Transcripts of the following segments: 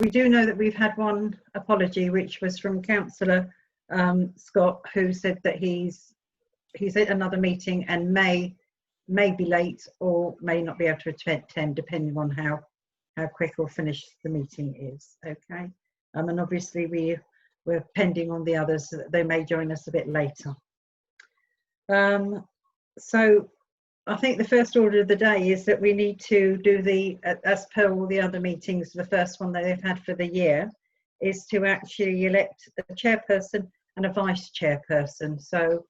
we do know that we've had one apology, which was from Councillor Scott, who said that he's at another meeting and may be late or may not be able to attend, depending on how quick or finished the meeting is. Okay, and obviously we're pending on the others. They may join us a bit later. So I think the first order of the day is that we need to do as per all the other meetings, the first one that they've had for the year is to actually elect a chairperson and a vice chairperson. So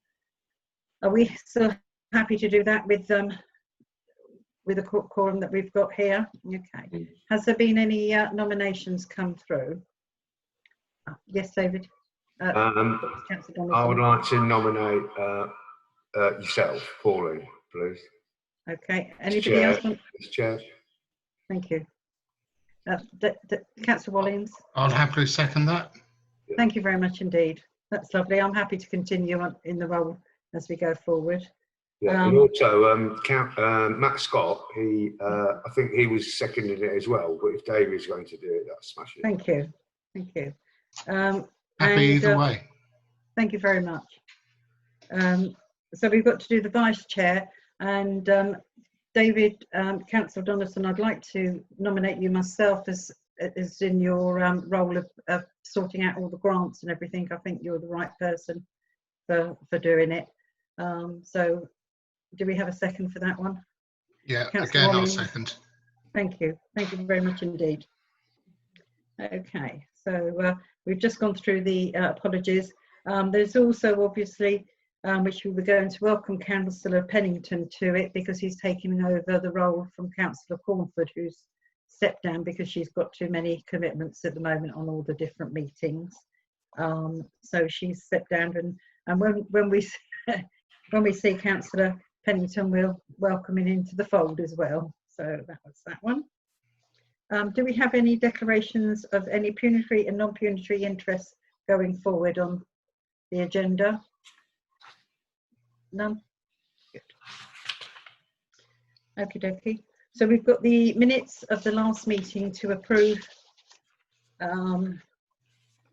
are we still happy to do that with the quorum that we've got here? Okay. Has there been any nominations come through? Yes, David. I would like to nominate yourself, Pauline, please. Okay. Anybody else? Chair. Thank you. Councillor Wallings. I'll happily second that. Thank you very much indeed. That's lovely. I'm happy to continue in the role as we go forward. Yeah, and also Matt Scott, I think he was seconding it as well, but if David is going to do it, that's smashing. Thank you. Thank you. Happy either way. Thank you very much. So we've got to do the vice chair, and David, Councillor Donaldson, I'd like to nominate you myself as in your role of sorting out all the grants and everything. I think you're the right person for doing it. So do we have a second for that one? Yeah, Councillor again, Wallings. I'll second. Thank you. Thank you very much indeed. Okay, so we've just gone through the apologies. There's also obviously, which we were going to welcome Councillor Pennington to it, because he's taking over the role from Councillor Cornford, who's stepped down because she's got too many commitments at the moment on all the different meetings. So she's stepped down, and when we see Councillor Pennington, we'll welcome him into the fold as well. So that was that one. Do we have any declarations of any pecuniary and non-pecuniary interests going forward on the agenda? None? Good. Okie dokie. So we've got the minutes of the last meeting to approve.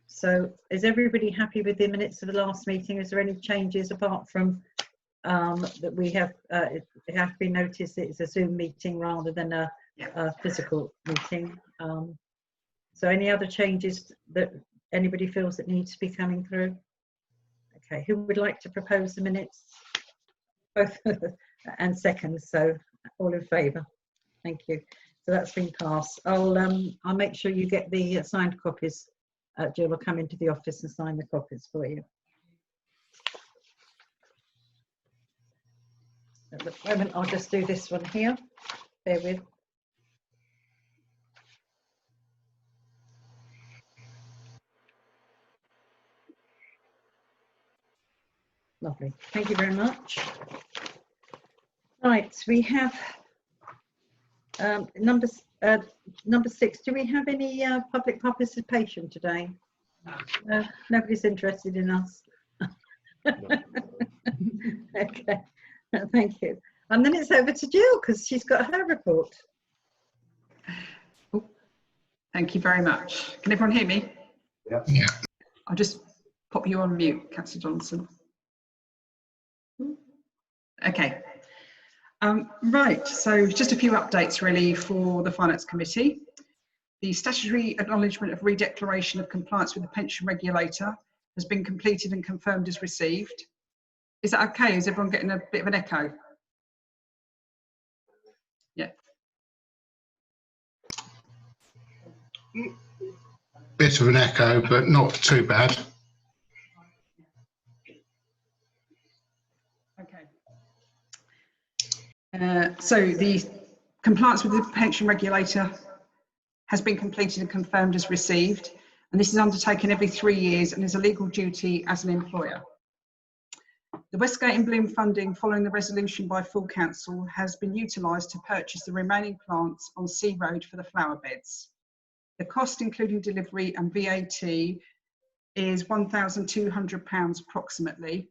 So is everybody happy with the minutes of the last meeting? Is there any changes apart from that we have, it has been noticed that it's a Zoom meeting rather than a physical meeting? So any other changes that anybody feels that needs to be coming through? Okay, who would like to propose the minutes? Both and seconds, so all in favour. Thank you. So that's been passed. I'll make sure you get the signed copies. Jill will come into the office and sign the copies for you. At the moment, I'll just do this one here. Bear with. Lovely. Thank you very much. Right, we have number 6. Do we have any public participation today? No. Nobody's interested in us. Okay. Thank you. And then it's over to Jill because she's got her report. Oh, thank you very much. Can everyone hear me? Yeah. I'll just pop you on mute, Councillor Johnson. Okay. Right, so just a few updates really for the Finance Committee. The statutory acknowledgement of redeclaration of compliance with the pension regulator has been completed and confirmed as received. Is that okay? Is everyone getting a bit of an echo? Yeah. Bit of an echo, but not too bad. Okay. So the compliance with the pension regulator has been completed and confirmed as received, and this is undertaken every 3 years and is a legal duty as an employer. The Westgate and Bloom funding following the resolution by full council has been utilised to purchase the remaining plants on Sea Road for the flower beds. The cost, including delivery and VAT, is £1,200 approximately,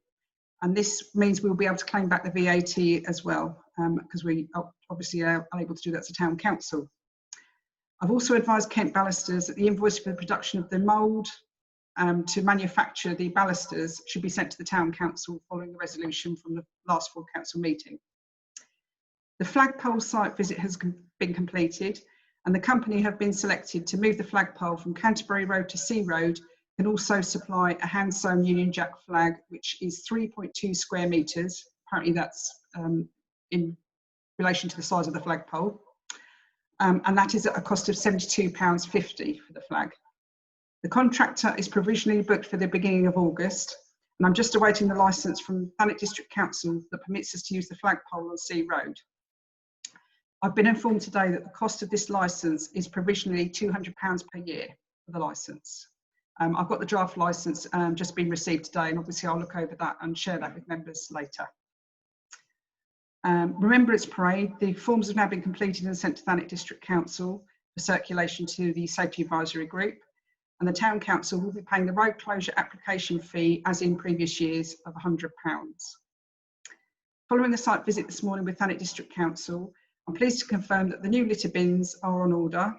and this means we'll be able to claim back the VAT as well, because we obviously are able to do that as a town council. I've also advised Kent Ballisters that the invoice for the production of the mould to manufacture the ballisters should be sent to the Town Council following the resolution from the last full council meeting. The flagpole site visit has been completed, and the company have been selected to move the flagpole from Canterbury Road to Sea Road, and also supply a hand-sewn Union Jack flag, which is 3.2 square metres. Apparently that's in relation to the size of the flagpole. And that is at a cost of £72.50 for the flag. The contractor is provisionally booked for the beginning of August, and I'm just awaiting the licence from Thanet District Council that permits us to use the flagpole on Sea Road. I've been informed today that the cost of this licence is provisionally £200 per year for the licence. I've got the draft licence just been received today, and obviously I'll look over that and share that with members later. Remembrance Parade, the forms have now been completed and sent to Thanet District Council for circulation to the Safety Advisory Group, and the Town Council will be paying the road closure application fee as in previous years of £100. Following the site visit this morning with Thanet District Council, I'm pleased to confirm that the new litter bins are on order,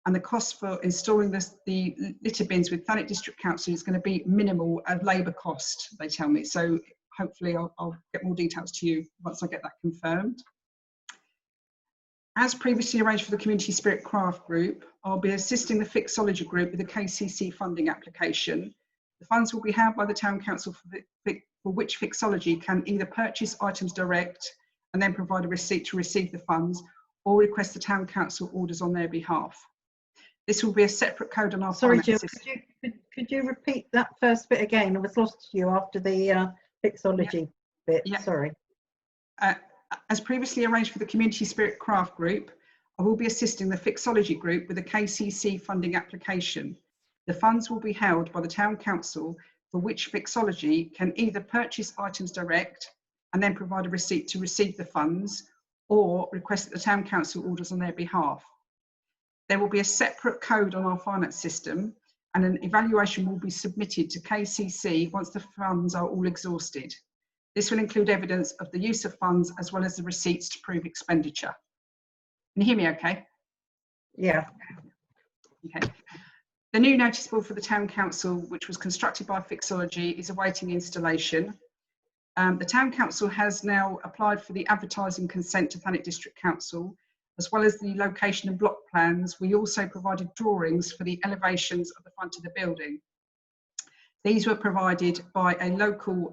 and the cost for installing the litter bins with Thanet District Council is going to be minimal at labour cost, they tell me. So hopefully I'll get more details to you once I get that confirmed. As previously arranged for the Community Spirit Craft Group, I'll be assisting the Fixology Group with the KCC funding application. The funds will be held by the Town Council for which Fixology can either purchase items direct and then provide a receipt to receive the funds, or request the Town Council orders on their behalf. This will be a separate code on our Sorry, finance Jill, system. could you repeat that first bit again? I was lost to you after the Fixology bit. Yeah. Sorry. As previously arranged for the Community Spirit Craft Group, I will be assisting the Fixology Group with a KCC funding application. The funds will be held by the Town Council for which Fixology can either purchase items direct and then provide a receipt to receive the funds, or request that the Town Council orders on their behalf. There will be a separate code on our finance system, and an evaluation will be submitted to KCC once the funds are all exhausted. This will include evidence of the use of funds as well as the receipts to prove expenditure. Can you hear me okay? Yeah. Okay. The new notice board for the Town Council, which was constructed by Fixology, is awaiting installation. The Town Council has now applied for the advertising consent to Thanet District Council, as well as the location and block plans. We also provided drawings for the elevations of the front of the building. These were provided by a local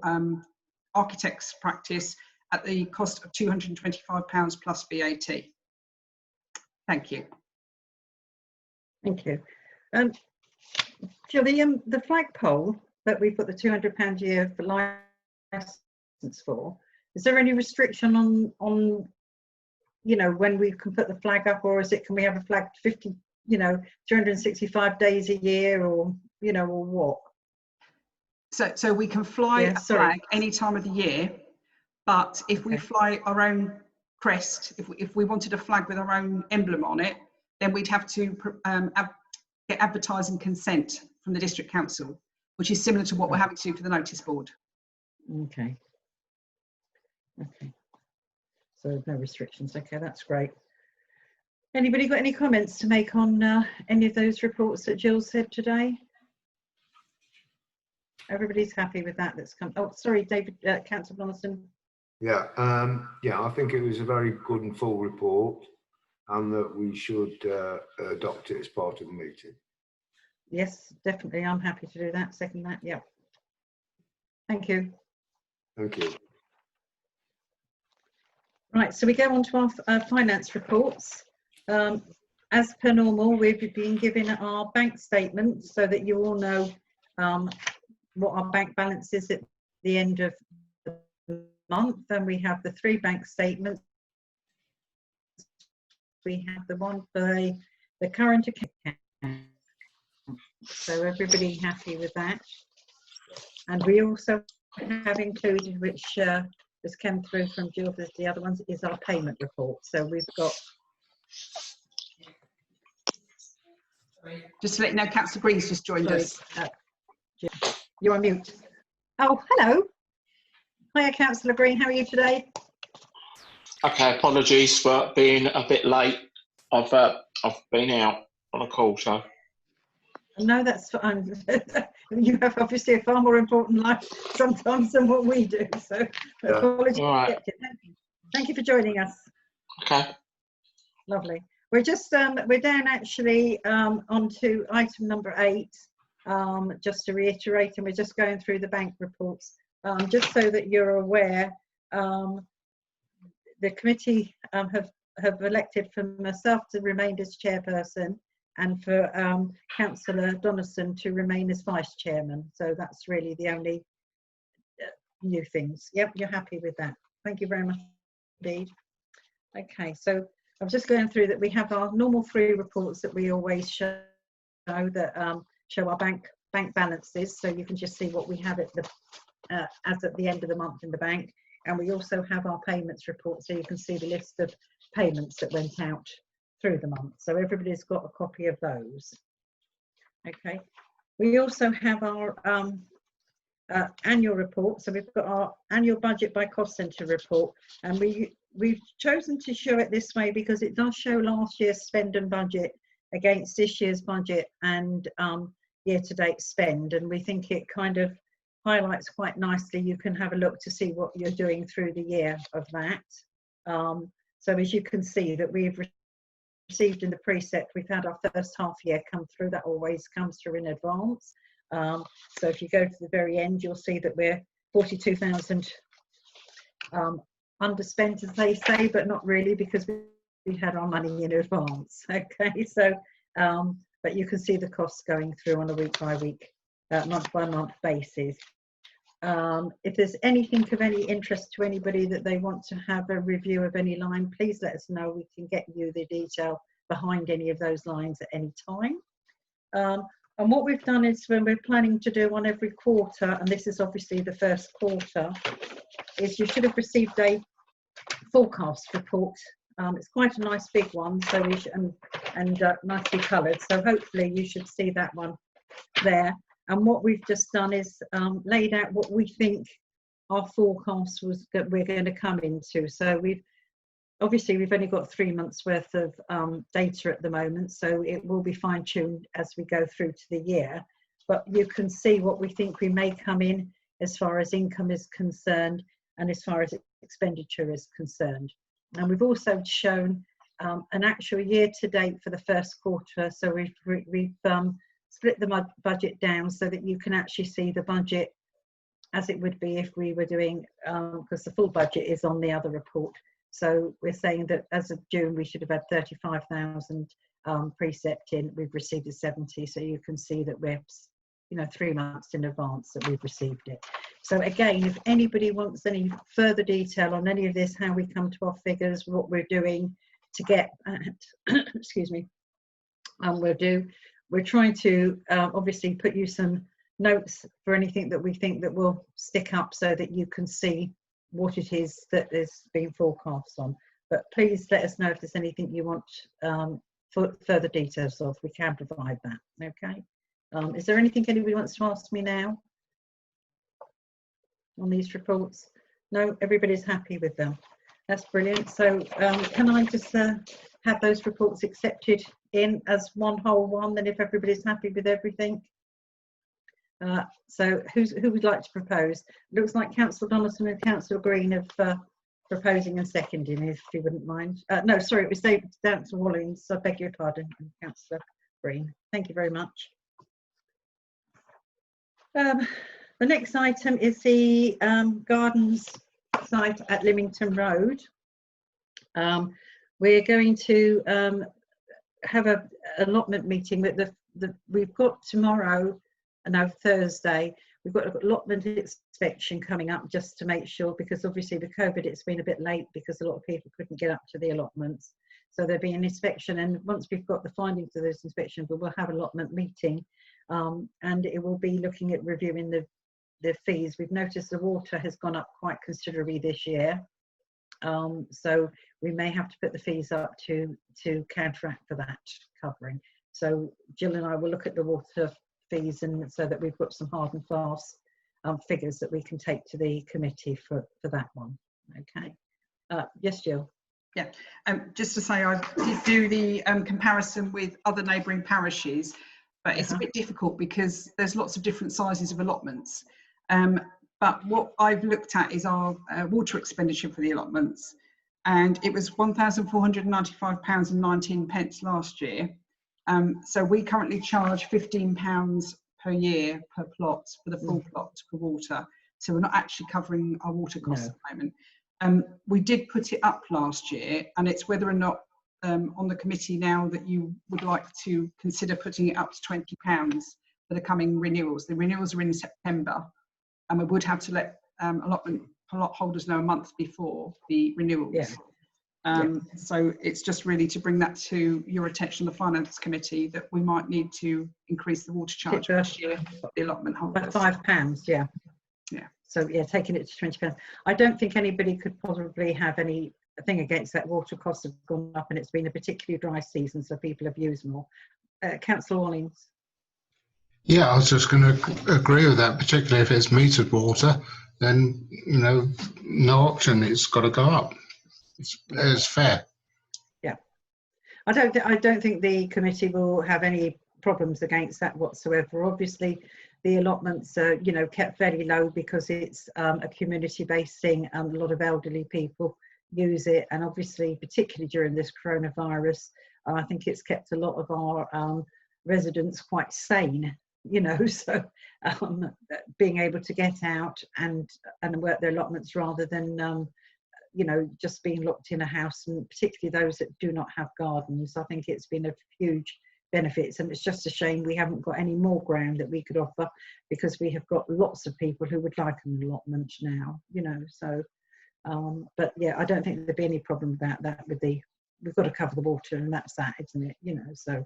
architect's practice at the cost of £225 plus VAT. Thank you. Thank you. Jill, the flagpole that we put the £200 a year for license for, is there any restriction on you know, when we can put the flag up, or is it, can we have a flag 50, you know, 365 days a year, or, you know, or what? So we can fly a flag any time of the year, but if we fly our own crest, if we wanted a flag with our own emblem on it, then we'd have to get advertising consent from the District Council, which is similar to what we're having to do for the notice board. Okay. Okay. So no restrictions. Okay, that's great. Anybody got any comments to make on any of those reports that Jill said today? Everybody's happy with that. That's come. Oh, sorry, David, Councillor Blomston. Yeah, yeah, I think it was a very good and full report, and that we should adopt it as part of the meeting. Yes, definitely. I'm happy to do that. Second that. Yeah. Thank you. Thank you. Right, so we go on to our finance reports. As per normal, we've been given our bank statements so that you all know what our bank balance is at the end of the month. And we have the 3 bank statements. We have the one for the current account. So everybody happy with that. And we also have included, which has come through from Jill, the other ones, is our payment report. So we've got... Just to let you know, Councillor Green's just joined us. You're on mute. Oh, hello. Hiya, Councillor Green. How are you today? Okay, apologies for being a bit late. I've been out. on a call, so. No, that's fine. You have obviously a far more important life sometimes than what we do. So Yeah. apologies. All right. Thank you for joining us. Okay. Lovely. We're just we're down actually onto item number 8. Just to reiterate, and we're just going through the bank reports. Just so that you're aware, the committee have elected for myself to remain as chairperson, and for Councillor Donnison to remain as vice chairman. So that's really the only new things. Yep, you're happy with that. Thank you very much indeed. Okay, so I'm just going through that. We have our normal 3 reports that we always show that show our bank balances, so you can just see what we have at the as at the end of the month in the bank. And we also have our payments report, so you can see the list of payments that went out through the month. So everybody's got a copy of those. Okay. We also have our annual report. So we've got our annual budget by cost centre report, and we've chosen to show it this way because it does show last year's spend and budget against this year's budget and year-to-date spend, and we think it kind of highlights quite nicely. You can have a look to see what you're doing through the year of that. So as you can see that we've received in the precept, we've had our first half year come through. That always comes through in advance. So if you go to the very end, you'll see that we're 42,000 underspent, as they say, but not really, because we had our money in advance. Okay, so but you can see the costs going through on a week by week, month by month basis. If there's anything of any interest to anybody that they want to have a review of any line, please let us know. We can get you the detail behind any of those lines at any time. And what we've done is, when we're planning to do one every quarter, and this is obviously the first quarter, is you should have received a forecast report. It's quite a nice big one, so we should, and nicely coloured. So hopefully you should see that one there. And what we've just done is laid out what we think our forecast was that we're going to come into. So we've only got 3 months worth of data at the moment, so it will be fine-tuned as we go through to the year. But you can see what we think we may come in as far as income is concerned and as far as expenditure is concerned. And we've also shown an actual year to date for the first quarter. So we've split the budget down so that you can actually see the budget as it would be if we were doing, because the full budget is on the other report. So we're saying that as of June, we should have had 35,000 precept in. We've received 70. So you can see that we're, 3 months in advance that we've received it. So again, if anybody wants any further detail on any of this, how we come to our figures, what we're doing to get at, excuse me, we're trying to obviously put you some notes for anything that we think that will stick up, so that you can see what it is that is being forecast on. But please let us know if there's anything you want further details of. We can provide that. Okay. Is there anything anybody wants to ask me now on these reports? No, everybody's happy with them. That's brilliant. So can I just have those reports accepted in as one whole one, then, if everybody's happy with everything? So who would like to propose? Looks like Councillor Donnison and Councillor Green have proposing and seconding, if you wouldn't mind. No, sorry, it was David Wallings. I beg your pardon, Councillor Green. Thank you very much. The next item is the gardens site at Lymington Road. We're going to have a allotment meeting with we've got tomorrow, no, Thursday, we've got an allotment inspection coming up, just to make sure, because obviously with COVID it's been a bit late because a lot of people couldn't get up to the allotments. So there'll be an inspection, and once we've got the findings of those inspections, we'll have an allotment meeting, and it will be looking at reviewing the fees. We've noticed the water has gone up quite considerably this year, so we may have to put the fees up to counteract for that covering. So Jill and I will look at the water fees, and so that we've got some hard and fast figures that we can take to the committee for that one. Okay. Yes, Jill. Just to say, I did do the comparison with other neighbouring parishes, but it's a bit difficult because there's lots of different sizes of allotments. But what I've looked at is our water expenditure for the allotments, and it was £1,495.19 last year. So we currently charge £15 per year per plot for the full plot for water. So we're not actually covering our water costs at the moment. We did put it up last year, and it's whether or not on the committee now that you would like to consider putting it up to £20 for the coming renewals. The renewals are in September, and we would have to let allotment plot holders know a month before the renewals. So it's just really to bring that to your attention, the Finance Committee, that we might need to increase the water charge this year for the allotment holders. By £5, yeah. So yeah, taking it to £20. I don't think anybody could possibly have any thing against that. Water costs have gone up, and it's been a particularly dry season, so people have used more. Councillor Wallings. Yeah, I was just going to agree with that, particularly if it's metered water, then, you know, no option, it's got to go up. It's fair. Yeah. I don't think the committee will have any problems against that whatsoever. Obviously, the allotments are, you know, kept fairly low because it's a community-based thing, and a lot of elderly people use it, and obviously, particularly during this coronavirus, I think it's kept a lot of our residents quite sane, you know, so being able to get out and work their allotments rather than you know, just being locked in a house, and particularly those that do not have gardens. I think it's been a huge benefits, and it's just a shame we haven't got any more ground that we could offer, because we have got lots of people who would like an allotment now, you know. So but yeah, I don't think there'd be any problem about that. With the, we've got to cover the water, and that's that, isn't it, you know. So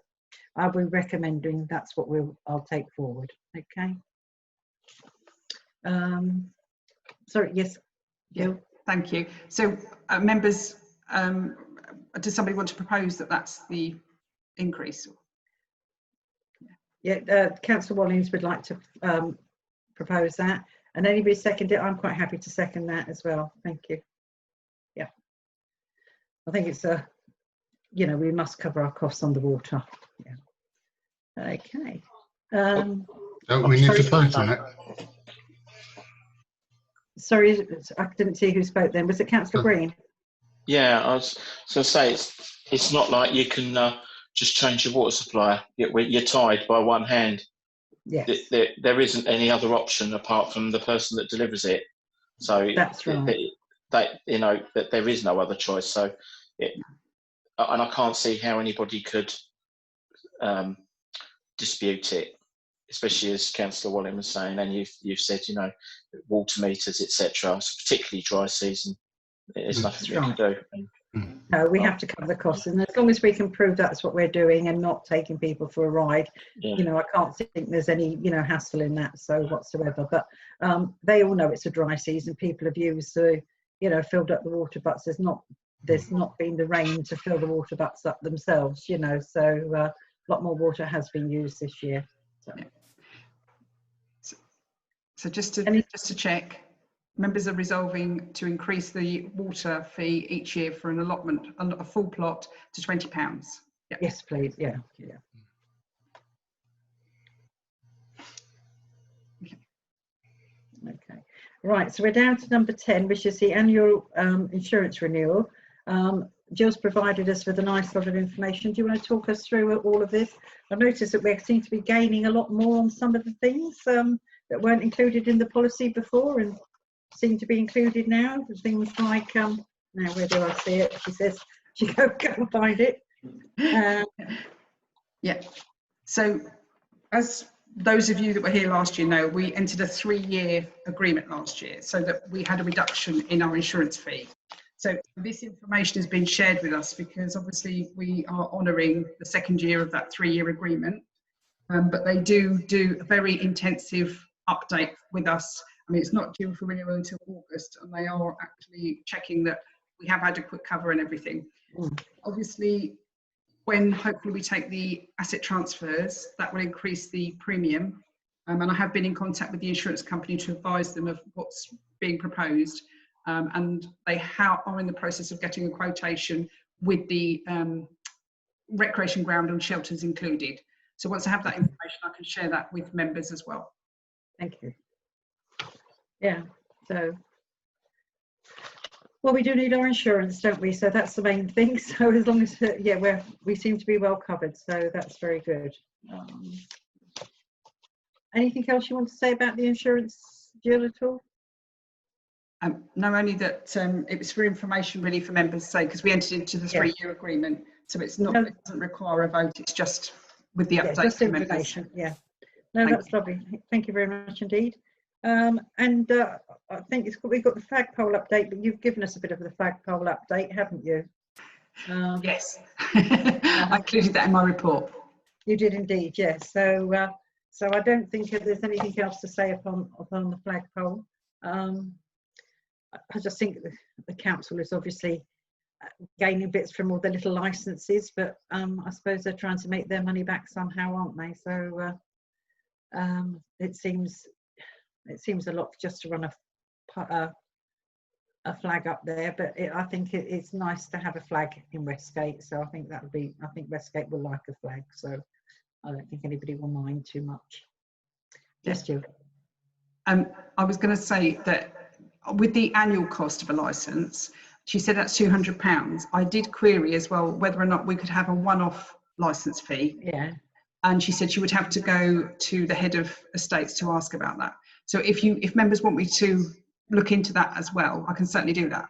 I'll be recommending that's what I'll take forward. Okay. Sorry, yes, Jill. Thank you. So members, does somebody want to propose that that's the increase? Yeah, Councillor Wallings would like to propose that, and anybody second it? I'm quite happy to second that as well. Thank you. Yeah, I think it's you know, we must cover our costs on the water. Yeah. Okay. Don't we need to vote on it? Sorry, I didn't see who spoke then. Was it Councillor Green? Yeah, I was so say it's not like you can just change your water supply. You're tied by one hand. Yes. There isn't any other option apart from the person that delivers it. So that's right. You know, that there is no other choice. So, and I can't see how anybody could dispute it, especially as Councillor Walling was saying, and you've said, you know, water meters, etc. So particularly dry season, there's nothing we can do. No, we have to cover the costs, and as long as we can prove that's what we're doing and not taking people for a ride, you know, I can't think there's any, you know, hassle in that so whatsoever. But they all know it's a dry season. People have used you know, filled up the water butts. There's not been the rain to fill the water butts up themselves, you know. So a lot more water has been used this year. So just to check, members are resolving to increase the water fee each year for an allotment, a full plot, to £20. Yeah. Yes, please. Yeah. Okay. Right. So we're down to number 10, which is the annual insurance renewal. Jill's provided us with a nice lot of information. Do you want to talk us through all of this? I've noticed that we seem to be gaining a lot more on some of the things that weren't included in the policy before and seem to be included now. Things like, now where do I see it? She says, she go and find it. Yeah. So as those of you that were here last year know, we entered a 3-year agreement last year so that we had a reduction in our insurance fee. So this information has been shared with us because obviously we are honouring the 2nd year of that 3-year agreement, but they do a very intensive update with us. I mean, it's not due for renewal until August, and they are actually checking that we have adequate cover and everything. Obviously, when hopefully we take the asset transfers, that will increase the premium. And I have been in contact with the insurance company to advise them of what's being proposed. and they are in the process of getting a quotation with the recreation ground and shelters included. So once I have that information, I can share that with members as well. Thank you. Yeah, so, well, we do need our insurance, don't we? So that's the main thing. So as long as, yeah, we seem to be well covered. So that's very good. Anything else you want to say about the insurance, Jill, at all? No, only that it was for information really for members' sake, because we entered into the 3-year agreement. So it's not, it doesn't require a vote, it's just with the update. Just information, yeah. No, that's lovely. Thank you very much indeed. I think we've got the flagpole update, but you've given us a bit of the flagpole update, haven't you? Yes, I included that in my report. You did indeed, yes. So I don't think there's anything else to say upon the flagpole. I just think the council is obviously gaining bits from all the little licenses, but I suppose they're trying to make their money back somehow, aren't they? So it seems a lot just to run a flag up there, but I think it's nice to have a flag in Westgate. So I think I think Westgate will like a flag. So I don't think anybody will mind too much. Yes, Jill. I was going to say that with the annual cost of a licence, she said that's £200. I did query as well whether or not we could have a one-off licence fee. Yeah. And she said she would have to go to the head of estates to ask about that. So if members want me to look into that as well, I can certainly do that.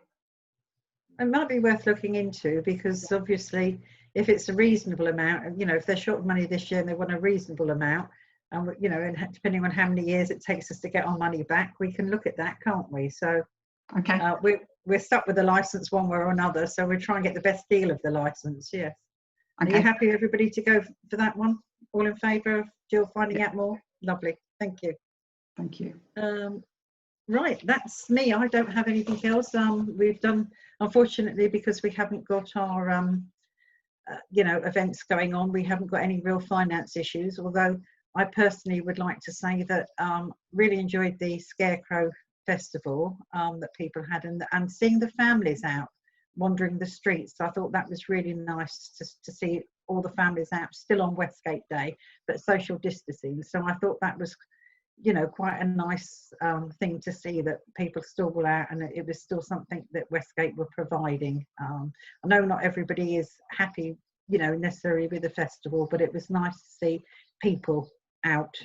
It might be worth looking into, because obviously if it's a reasonable amount, you know, if they're short of money this year and they want a reasonable amount, and you know, and depending on how many years it takes us to get our money back, we can look at that, can't we? So okay, we're stuck with the license one way or another, so we're trying to get the best deal of the license. Yes. Okay. Are you happy, everybody, to go for that one? All in favour of Jill finding out more? Lovely, thank you. Thank you. Right, that's me. I don't have anything else. We've done, unfortunately, because we haven't got our you know, events going on, we haven't got any real finance issues, although I personally would like to say that really enjoyed the Scarecrow Festival that people had, and seeing the families out wandering the streets. I thought that was really nice to see all the families out, still on Westgate Day, but social distancing. So I thought that was, you know, quite a nice thing to see, that people still were out and it was still something that Westgate were providing. I know not everybody is happy, you know, necessarily with the festival, but it was nice to see people out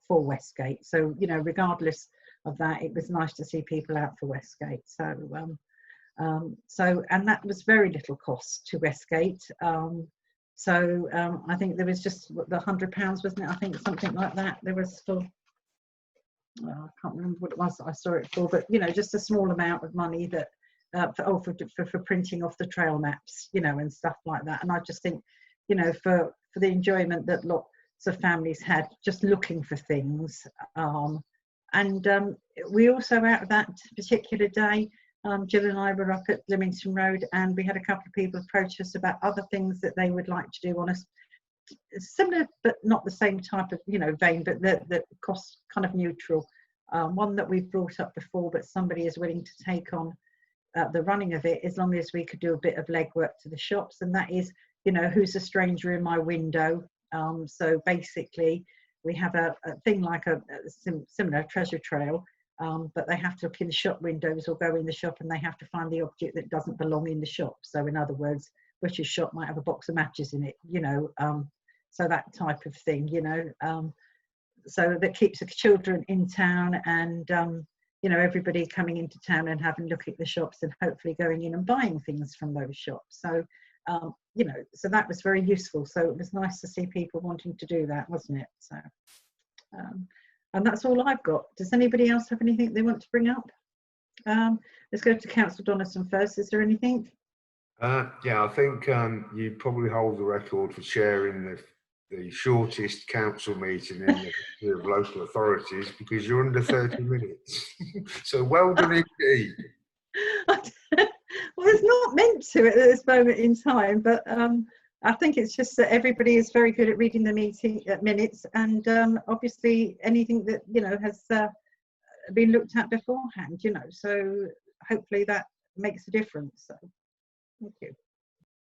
for Westgate. So, you know, regardless of that, it was nice to see people out for Westgate. So and that was very little cost to Westgate. I think there was just the £100, wasn't it? I think something like that. There was for, I can't remember what it was that I saw it for, but you know, just a small amount of money that for printing off the trail maps, you know, and stuff like that. And I just think, you know, for the enjoyment that lots of families had just looking for things. We also, out of that particular day, Jill and I were up at Leamington Road, and we had a couple of people approach us about other things that they would like to do on a similar but not the same type of, you know, vein, but that cost kind of neutral. One that we've brought up before, but somebody is willing to take on the running of it, as long as we could do a bit of legwork to the shops, and that is, you know, who's a stranger in my window. So basically we have a thing like a similar treasure trail, but they have to look in the shop windows or go in the shop, and they have to find the object that doesn't belong in the shop. So in other words, butcher's shop might have a box of matches in it, you know, so that type of thing, you know, so that keeps the children in town, and you know, everybody coming into town and having a look at the shops and hopefully going in and buying things from those shops. So you know, so that was very useful. So it was nice to see people wanting to do that, wasn't it? So and that's all I've got. Does anybody else have anything they want to bring up? Let's go to Councillor Donaldson first. Is there anything? Yeah, I think you probably hold the record for chairing the shortest council meeting in the history of local authorities, because you're under 30 minutes. So well done indeed. Well, it's not meant to at this moment in time, but I think it's just that everybody is very good at reading the meeting minutes, and obviously anything that, you know, has been looked at beforehand, you know. So hopefully that makes a difference. So, thank you.